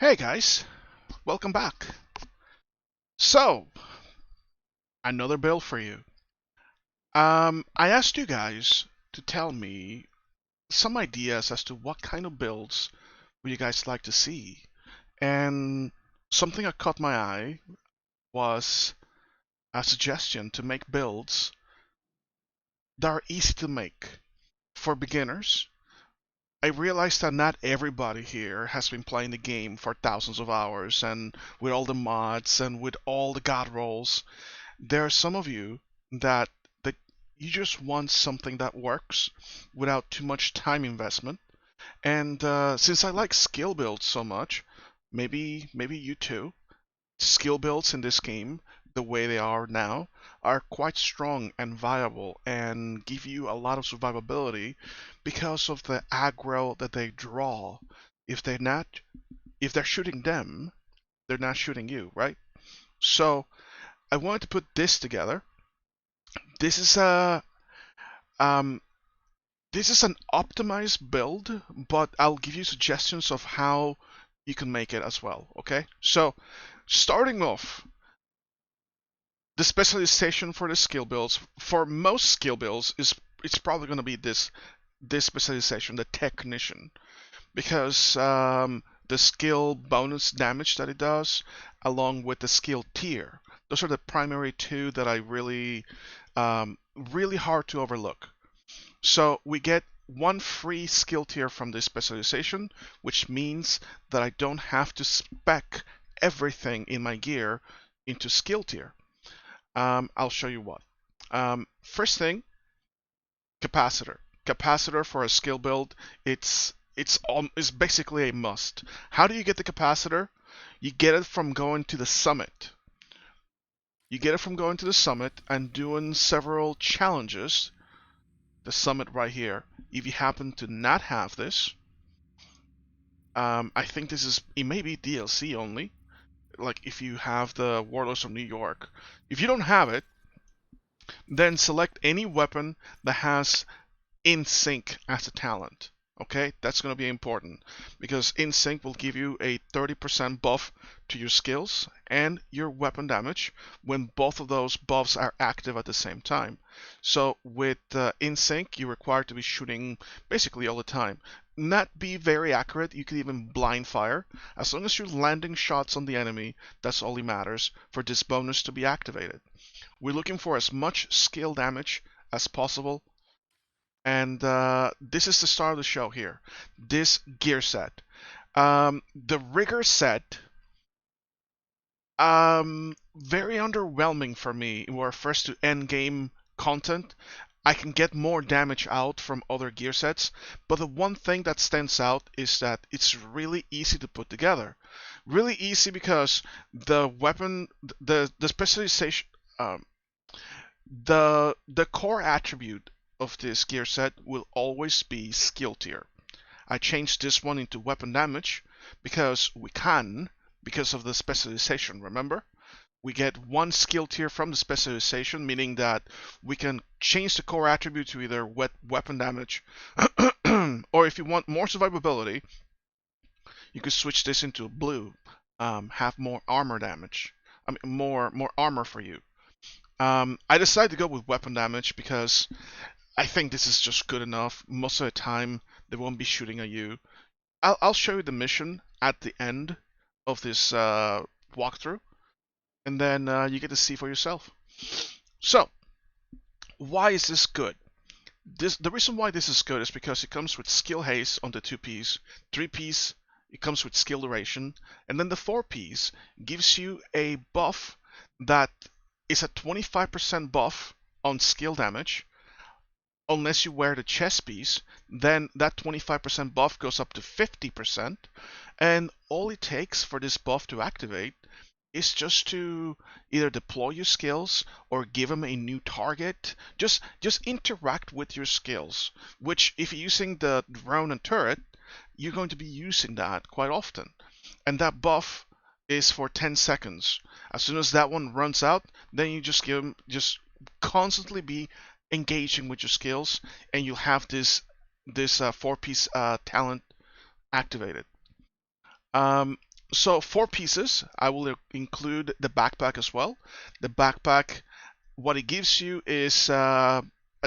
Hey guys, welcome back. So, another build for you. I asked you guys to tell me some ideas as to what kind of builds would you guys like to see. And something that caught my eye was a suggestion to make builds that are easy to make for beginners. I realized that not everybody here has been playing the game for thousands of hours and with all the mods and with all the god rolls. There are some of you that you just want something that works without too much time investment. And since I like skill builds so much, maybe you too. Skill builds in this game, the way they are now, are quite strong and viable and give you a lot of survivability because of the aggro that they draw. If they're not, if they're shooting them, they're not shooting you, right? So I wanted to put this together. This is a um, this is an optimized build, but I'll give you suggestions of how you can make it as well. Okay, so starting off, the specialization for the skill builds for most skill builds is it's probably going to be this specialization, the technician, because the skill bonus damage that it does, along with the skill tier, those are the primary two that I really hard to overlook. So we get one free skill tier from this specialization, which means that I don't have to spec everything in my gear into skill tier. I'll show you what. First thing, capacitor. Capacitor for a skill build, it's basically a must. How do you get the capacitor? You get it from going to the summit. You get it from going to the summit and doing several challenges. The summit right here. If you happen to not have this, I think it may be DLC only. Like if you have the Warlords of New York. If you don't have it, then select any weapon that has in sync as a talent. Okay, that's going to be important because in sync will give you a 30% buff to your skills and your weapon damage when both of those buffs are active at the same time. So with in sync, you're required to be shooting basically all the time. Not be very accurate, you can even blind fire. As long as you're landing shots on the enemy, that's all that matters for this bonus to be activated. We're looking for as much skill damage as possible, and this is the start of the show here. This gear set. The rigor set, very underwhelming for me where first to end game content. I can get more damage out from other gear sets, but the one thing that stands out is that it's really easy to put together. Really easy because the weapon, the specialization, the core attribute of this gear set will always be skill tier. I changed this one into weapon damage because we can, because of the specialization, remember? We get one skill tier from the specialization, meaning that we can change the core attribute to either weapon damage, or if you want more survivability, you could switch this into blue, have more armor damage. I mean, more armor for you. I decided to go with weapon damage because I think this is just good enough. Most of the time, they won't be shooting at you. I'll show you the mission at the end of this walkthrough, and then you get to see for yourself. So, why is this good? The reason why this is good is because it comes with skill haste on the 2 Ps, 3 Ps, it comes with skill duration, and then the 4 Ps gives you a buff that is a 25% buff on skill damage. Unless you wear the chest piece, then that 25% buff goes up to 50%. And all it takes for this buff to activate is just to either deploy your skills or give them a new target. Just interact with your skills, which if you're using the drone and turret, you're going to be using that quite often. And that buff is for 10 seconds. As soon as that one runs out, then you just give them, just constantly be engaging with your skills, and you'll have this 4 piece talent activated. Um, So 4 pieces. I will include the backpack as well. The backpack, what it gives you is a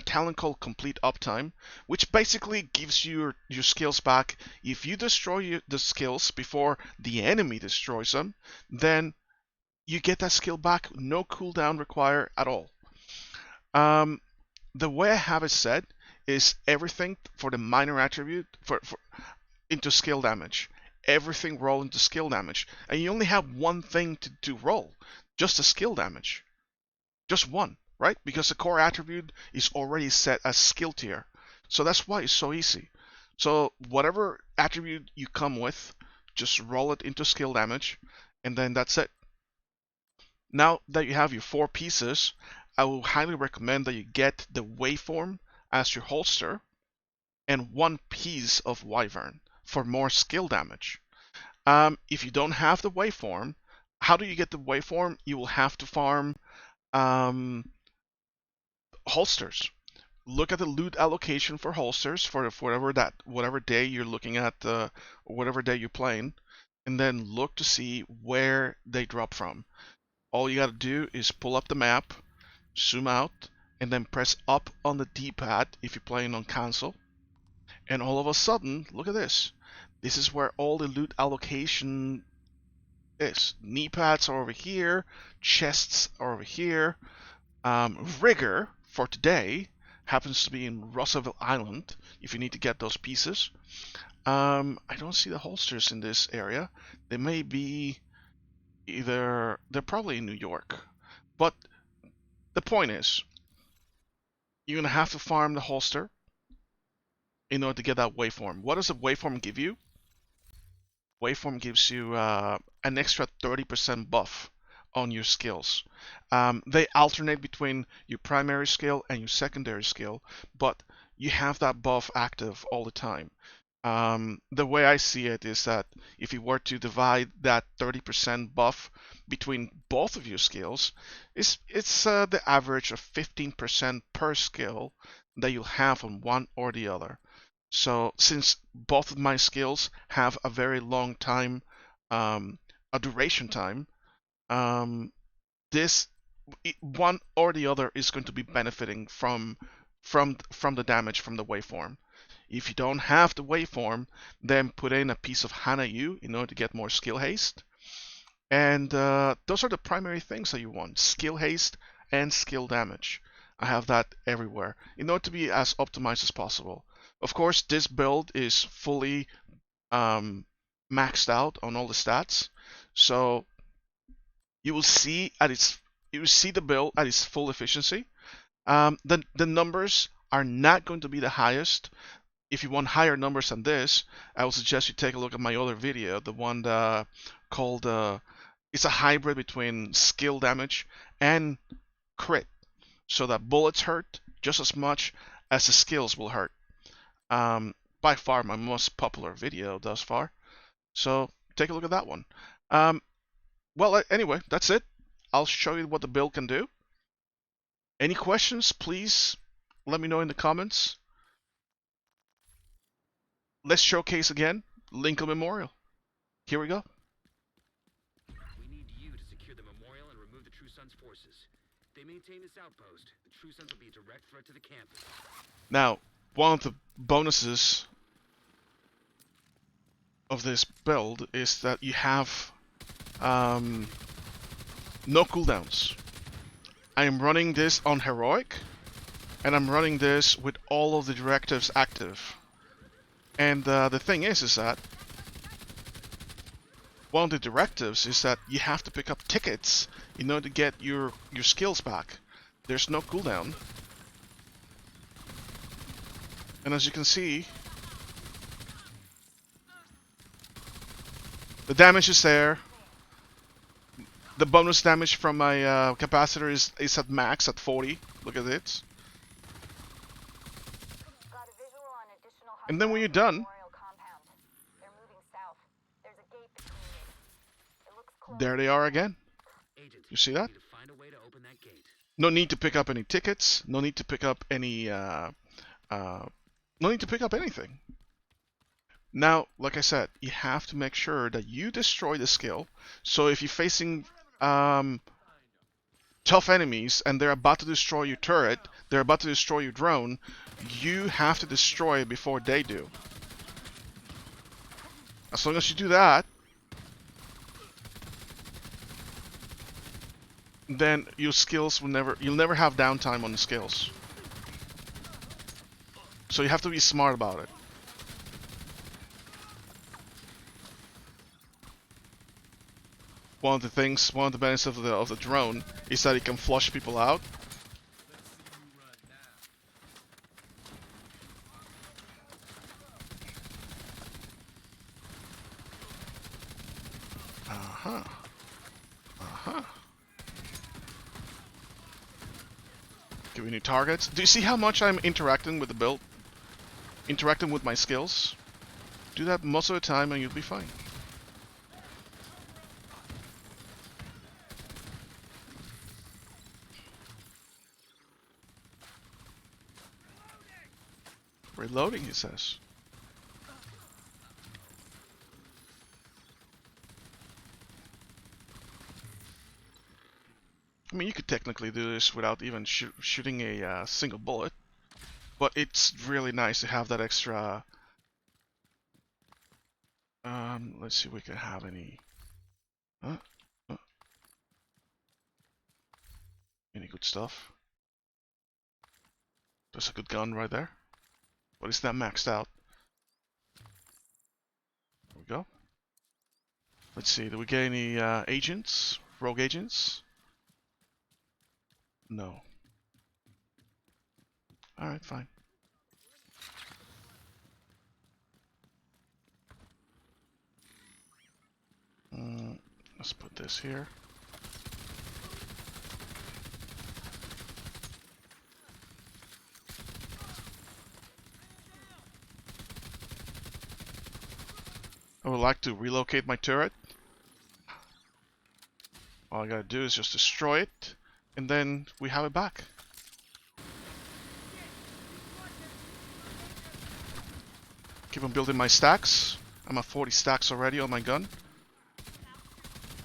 talent called Complete Uptime, which basically gives you your skills back. If you destroy the skills before the enemy destroys them, then you get that skill back, no cooldown required at all. Um, the way I have it set is everything for the minor attribute for into skill damage. Everything roll into skill damage, and you only have one thing to roll, just the skill damage, just one, right? Because the core attribute is already set as skill tier, so that's why it's so easy. So whatever attribute you come with, just roll it into skill damage, and then that's it. Now that you have your 4 pieces, I will highly recommend that you get the waveform as your holster and 1 piece of wyvern for more skill damage. If you don't have the waveform, how do you get the waveform? You will have to farm holsters. Look at the loot allocation for holsters for whatever day you're looking at, whatever day you're playing, and then look to see where they drop from. All you got to do is pull up the map, zoom out, and then press up on the D-pad if you're playing on console. And all of a sudden, look at this. This is where all the loot allocation is. Knee pads are over here, chests are over here. Rigger for today happens to be in Roosevelt Island if you need to get those pieces. I don't see the holsters in this area. They may be they're probably in New York. But the point is, you're going to have to farm the holster in order to get that waveform. What does a waveform give you? Waveform gives you an extra 30% buff on your skills. They alternate between your primary skill and your secondary skill, but you have that buff active all the time. The way I see it is that if you were to divide that 30% buff between both of your skills, it's the average of 15% per skill that you'll have on one or the other. So since both of my skills have a very long time, a duration time, this one or the other is going to be benefiting from the damage from the waveform. If you don't have the waveform, then put in a piece of Hana U in order to get more skill haste. And those are the primary things that you want: skill haste and skill damage. I have that everywhere in order to be as optimized as possible. Of course, this build is fully maxed out on all the stats, so you will see the build at its full efficiency. The numbers are not going to be the highest. If you want higher numbers than this, I would suggest you take a look at my other video, the one called it's a hybrid between skill damage and crit, so that bullets hurt just as much as the skills will hurt. By far my most popular video thus far. So take a look at that one. Well, anyway, that's it. I'll show you what the build can do. Any questions, please let me know in the comments. Let's showcase again Lincoln Memorial. Here we go. We need you to secure the memorial and remove the True Sons forces. If they maintain this outpost, the True Sons will be a direct threat to the campus. Now, one of the bonuses of this build is that you have no cooldowns. I am running this on heroic, and I'm running this with all of the directives active. And the thing is that one of the directives is that you have to pick up tickets in order to get your skills back. There's no cooldown. And as you can see, the damage is there. The bonus damage from my capacitor is at max at 40. Look at it. And then when you're done, there they are again. You see that? No need to pick up any tickets. No need to pick up any. No need to pick up anything. Now, like I said, you have to make sure that you destroy the skill. So if you're facing tough enemies and they're about to destroy your turret, they're about to destroy your drone, you have to destroy it before they do. As long as you do that, then your skills you'll never have downtime on the skills. So you have to be smart about it. One of the benefits of the drone is that it can flush people out. Uh-huh. Uh-huh. Give me new targets. Do you see how much I'm interacting with the build? Interacting with my skills? Do that most of the time and you'll be fine. Reloading, he says. I mean, you could technically do this without even shooting a single bullet, but it's really nice to have that extra. Let's see if we can have any. Uh, uh, any good stuff? There's a good gun right there, but it's not maxed out. There we go. Let's see, do we get any agents? Rogue agents? No. Alright, fine. Let's put this here. I would like to relocate my turret. All I gotta do is just destroy it, and then we have it back. Keep on building my stacks. I'm at 40 stacks already on my gun.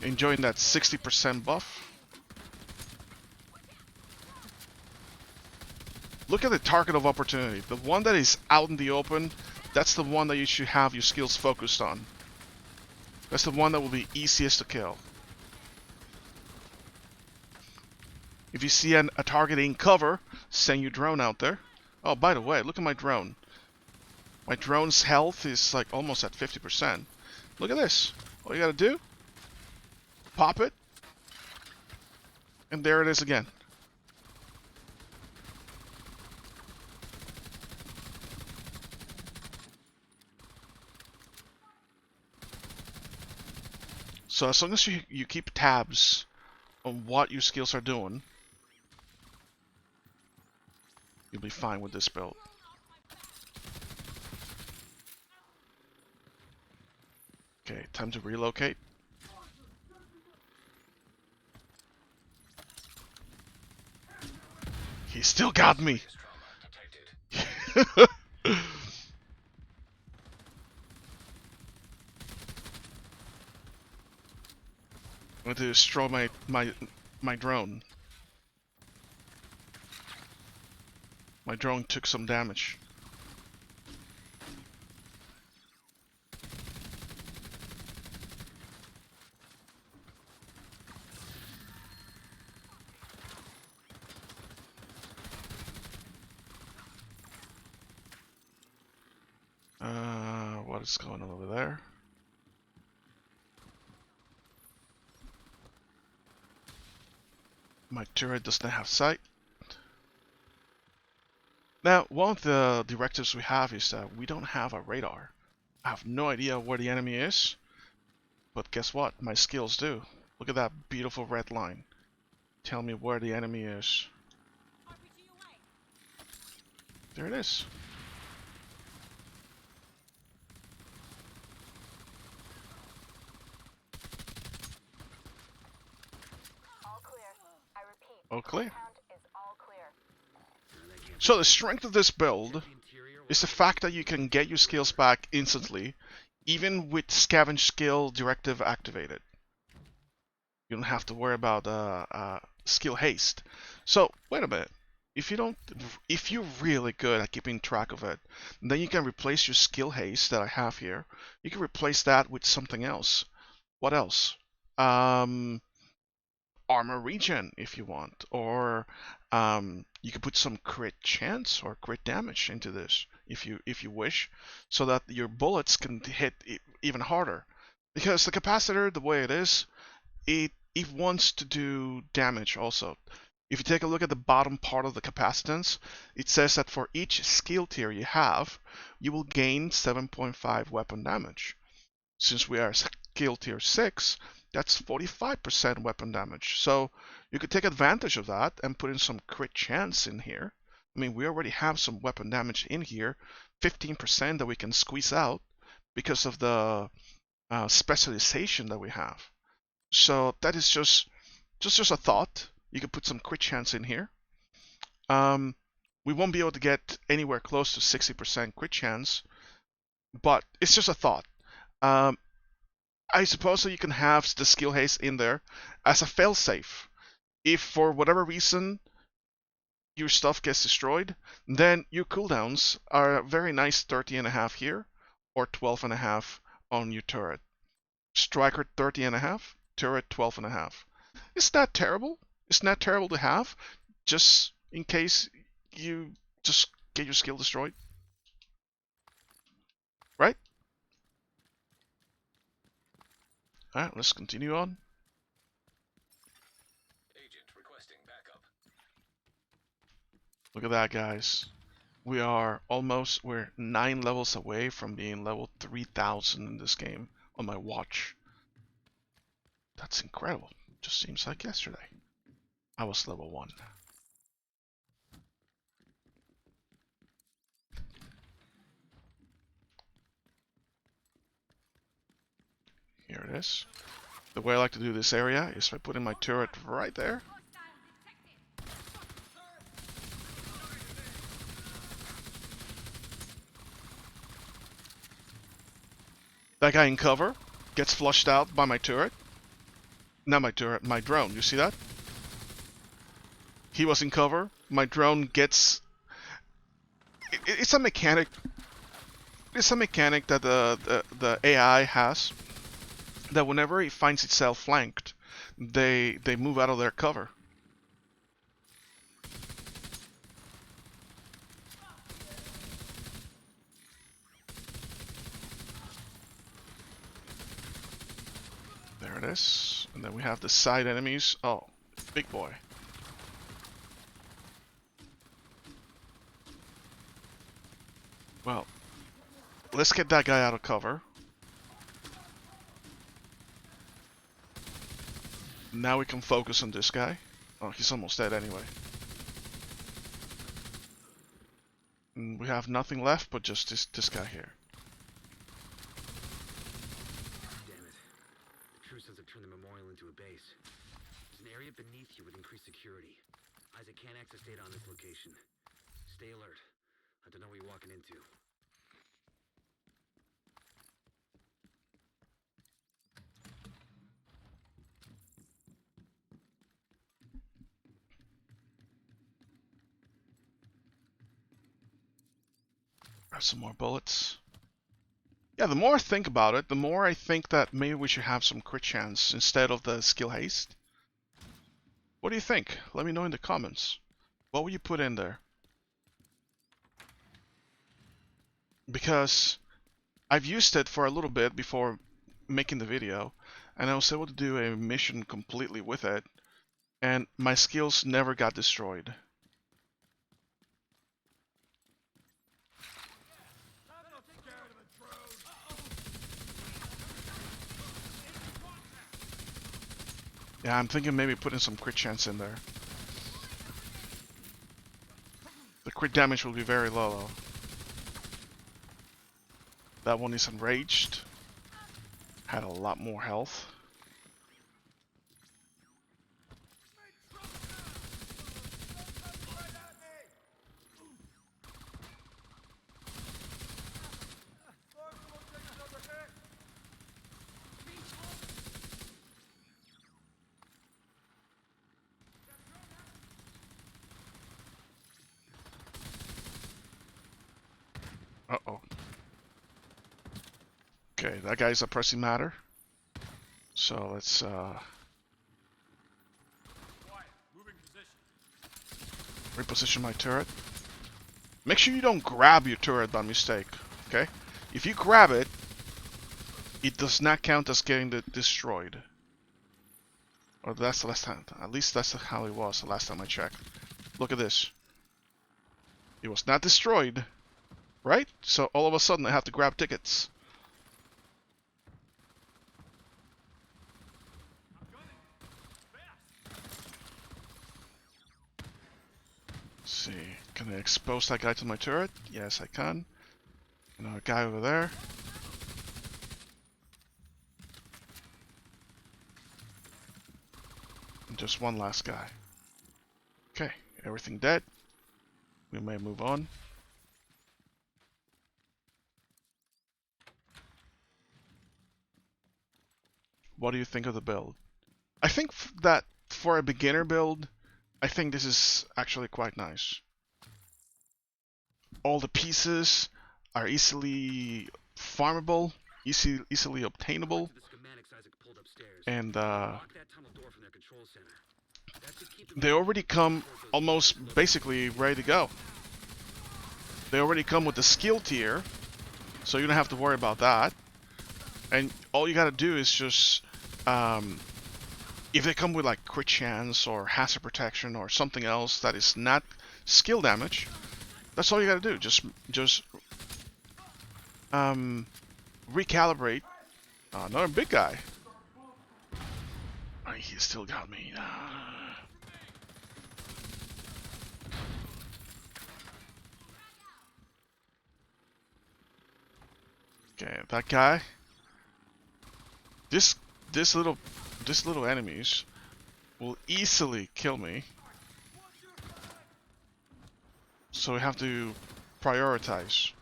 Enjoying that 60% buff. Look at the target of opportunity. The one that is out in the open, that's the one that you should have your skills focused on. That's the one that will be easiest to kill. If you see a target in cover, send your drone out there. Oh, by the way, look at my drone. My drone's health is like almost at 50%. Look at this. All you gotta do, pop it, and there it is again. So as long as you keep tabs on what your skills are doing, you'll be fine with this build. Okay, time to relocate. He still got me. I'm going to destroy my drone. My drone took some damage. What is going on over there? My turret does not have sight. Now, one of the directives we have is that we don't have a radar. I have no idea where the enemy is, but guess what? My skills do. Look at that beautiful red line. Tell me where the enemy is. There it is. All clear. I repeat. All clear. Count is all clear. So the strength of this build is the fact that you can get your skills back instantly, even with scavenge skill directive activated. You don't have to worry about skill haste. So wait a minute. If you're really good at keeping track of it, then you can replace your skill haste that I have here. You can replace that with something else. What else? Um, Armor regen if you want, or you can put some crit chance or crit damage into this if you wish, so that your bullets can hit even harder. Because the capacitor, the way it is, it wants to do damage also. If you take a look at the bottom part of the capacitance, it says that for each skill tier you have, you will gain 7.5 weapon damage. Since we are skill tier 6, that's 45% weapon damage. So you could take advantage of that and put in some crit chance in here. I mean, we already have some weapon damage in here, 15% that we can squeeze out because of the specialization that we have. So that is just a thought. You could put some crit chance in here. We won't be able to get anywhere close to 60% crit chance, but it's just a thought. I suppose that you can have the skill haste in there as a failsafe. If for whatever reason your stuff gets destroyed, then your cooldowns are a very nice 30.5 here, or 12.5 on your turret. Striker 30.5, turret 12.5. It's not terrible. It's not terrible to have, just in case you just get your skill destroyed. Right? Alright, let's continue on. Agent requesting backup. Look at that, guys. We're 9 levels away from being level 3000 in this game on my watch. That's incredible. Just seems like yesterday. I was level 1. Here it is. The way I like to do this area is by putting my turret right there. That guy in cover gets flushed out by my turret. Not my turret, my drone. You see that? He was in cover. My drone gets... It's a mechanic. It's a mechanic that the AI has, that whenever it finds itself flanked, they move out of their cover. There it is. And then we have the side enemies. Oh, big boy. Well, let's get that guy out of cover. Now we can focus on this guy. Oh, he's almost dead anyway. And we have nothing left but just this guy here. Damn it. The True Sons have turned the memorial into a base. There's an area beneath you with increased security. Isaac can't access data on this location. Stay alert. I don't know what you're walking into. Grab some more bullets. Yeah, the more I think about it, the more I think that maybe we should have some crit chance instead of the skill haste. What do you think? Let me know in the comments. What would you put in there? Because I've used it for a little bit before making the video, and I was able to do a mission completely with it, and my skills never got destroyed. Yeah, I'm thinking maybe putting some crit chance in there. The crit damage will be very low though. That one is enraged. Had a lot more health. Okay, that guy's a pressing matter. So let's reposition my turret. Make sure you don't grab your turret by mistake, okay? If you grab it, it does not count as getting destroyed. Or that's the last time. At least that's how it was the last time I checked. Look at this. It was not destroyed, right? So all of a sudden I have to grab tickets. Let's see, can I expose that guy to my turret? Yes, I can. Another guy over there. And just one last guy. Okay, everything dead. We may move on. What do you think of the build? I think that for a beginner build, I think this is actually quite nice. All the pieces are easily farmable, easily obtainable, and they already come almost basically ready to go. They already come with the skill tier, so you don't have to worry about that. And all you gotta do is just, if they come with like crit chance or hazard protection or something else that is not skill damage, that's all you gotta do. Just recalibrate. Another big guy. Oh, he still got me. Okay, that guy. This little enemies will easily kill me. So we have to prioritize.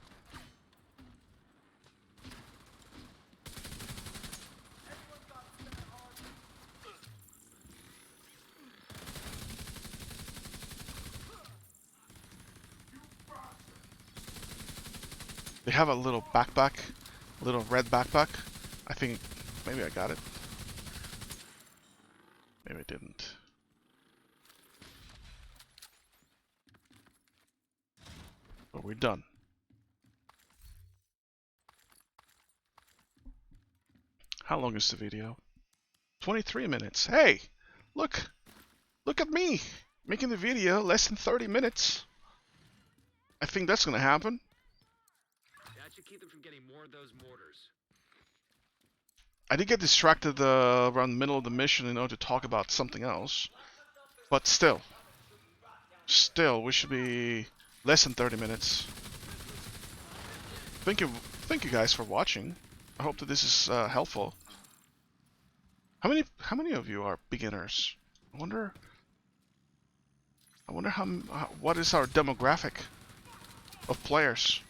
They have a little backpack, a little red backpack. I think maybe I got it. Maybe I didn't. But we're done. How long is the video? 23 minutes. Hey, look at me making the video less than 30 minutes. I think that's gonna happen. That should keep them from getting more of those mortars. I did get distracted around the middle of the mission in order to talk about something else. But still, we should be less than 30 minutes. Thank you guys for watching. I hope that this is helpful. How many of you are beginners? I wonder what is our demographic of players?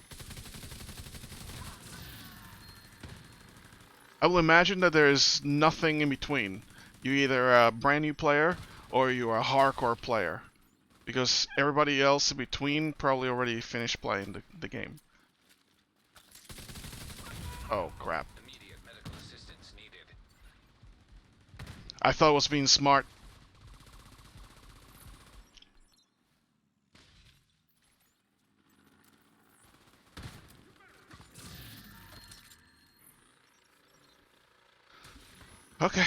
I will imagine that there is nothing in between. You're either a brand new player or you are a hardcore player. Because everybody else in between probably already finished playing the game. Oh crap. Immediate medical assistance needed. I thought I was being smart. Okay.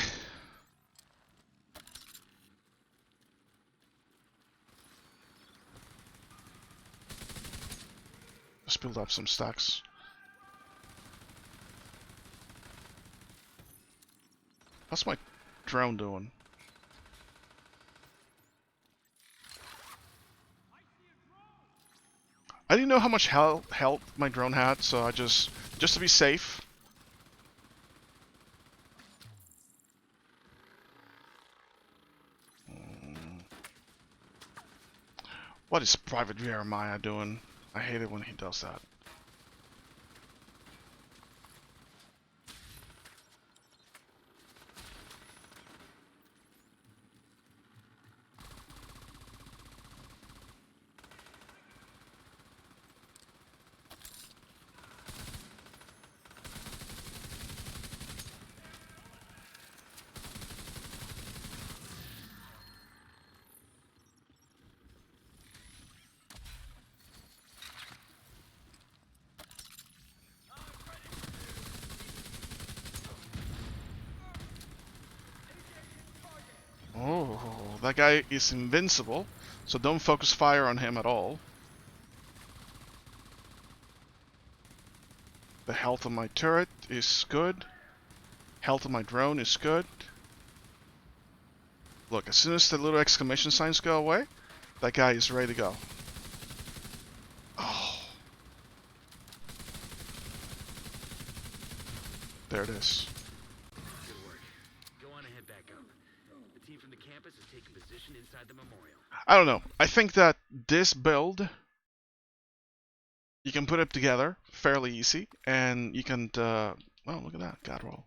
Let's build up some stacks. How's my drone doing? I didn't know how much health my drone had, so I just to be safe. What is Private Jeremiah doing? I hate it when he does that. that guy is invincible, so don't focus fire on him at all. The health of my turret is good. Health of my drone is good. Look, as soon as the little exclamation signs go away, that guy is ready to go. Oh. There it is. Good work. Go on and head back up. The team from the campus is taking position inside the memorial. I don't know. I think that this build, you can put it together fairly easy, and you can, oh, look at that, God roll.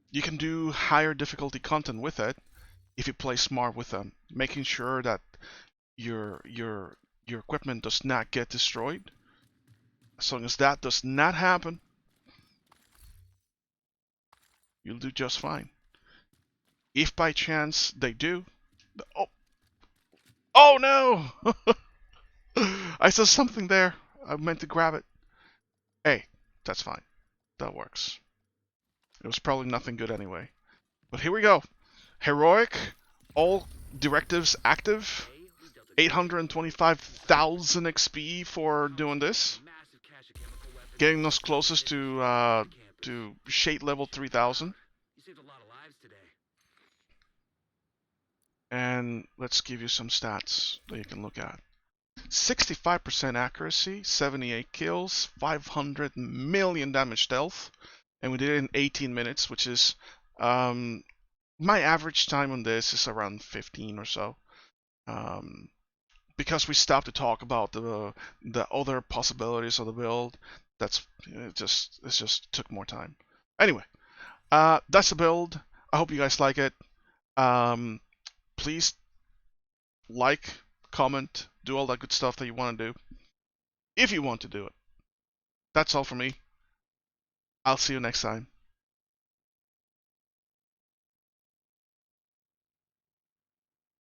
You can do higher difficulty content with it if you play smart with them, making sure that your equipment does not get destroyed. As long as that does not happen, you'll do just fine. If by chance they do, oh, oh no! I saw something there. I meant to grab it. Hey, that's fine. That works. It was probably nothing good anyway. But here we go. Heroic, all directives active. 825,000 XP for doing this. Getting us closest to shade level 3000. You saved a lot of lives today. And let's give you some stats that you can look at. 65% accuracy, 78 kills, 500 million damage dealt, and we did it in 18 minutes, which is my average time on this is around 15 or so. Because we stopped to talk about the other possibilities of the build, it just took more time. Anyway, that's the build. I hope you guys like it. Please like, comment, do all that good stuff that you want to do. If you want to do it. That's all for me. I'll see you next time.